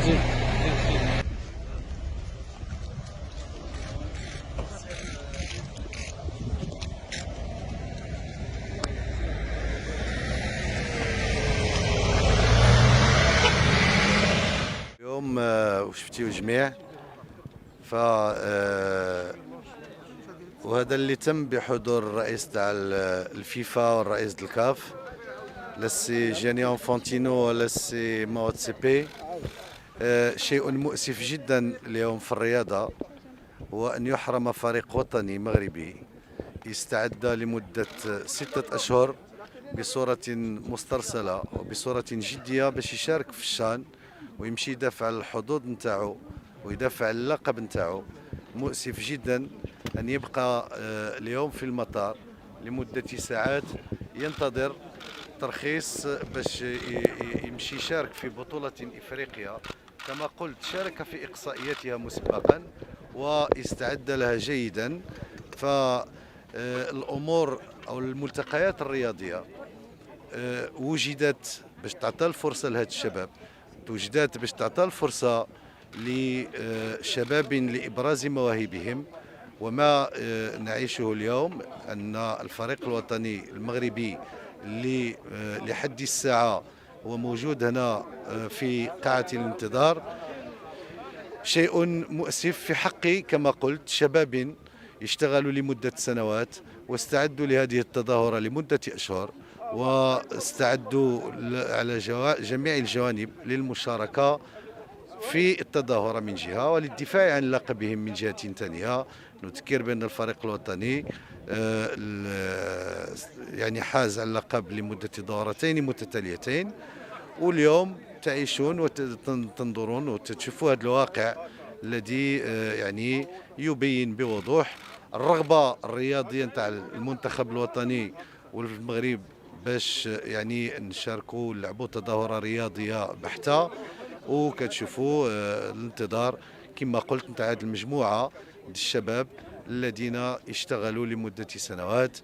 اليوم وشفتيو الجميع ف وهذا اللي تم بحضور الرئيس تاع الفيفا والرئيس الكاف لسي جياني انفانتينو ولسي موتسيبي. شيء مؤسف جدا اليوم في الرياضة هو أن يحرم فريق وطني مغربي استعد لمدة 6 أشهر بصورة مسترسلة وبصورة جدية باش يشارك في الشان ويمشي يدافع على الحظوظ نتاعو ويدافع على اللقب نتاعو. مؤسف جدا أن يبقى اليوم في المطار لمدة ساعات ينتظر ترخيص باش يمشي يشارك في بطولة إفريقيا. كما قلت شارك في إقصائياتها مسبقا واستعد لها جيدا. فالأمور أو الملتقيات الرياضية وجدت باش تعطى الفرصة لهذا الشباب، توجدت باش تعطى الفرصة لشباب لإبراز مواهبهم. وما نعيشه اليوم أن الفريق الوطني المغربي اللي لحد الساعة هو موجود هنا في قاعة الانتظار شيء مؤسف في حق كما قلت شباب يشتغلوا لمدة سنوات واستعدوا لهذه التظاهرة لمدة أشهر واستعدوا على جميع الجوانب للمشاركة في التظاهرة من جهة وللدفاع عن لقبهم من جهة ثانية. نذكر بأن الفريق الوطني يعني حاز على اللقب لمدة دورتين متتاليتين، واليوم تعيشون وتنظرون وتشوفوا هذا الواقع الذي يعني يبين بوضوح الرغبة الرياضية نتاع المنتخب الوطني والمغرب باش يعني نشاركوا نلعبوا تظاهرة رياضية بحتة. وكتشوفوا الانتظار كما قلت نتاع هذه المجموعة ديال الشباب الذين اشتغلوا لمدة سنوات.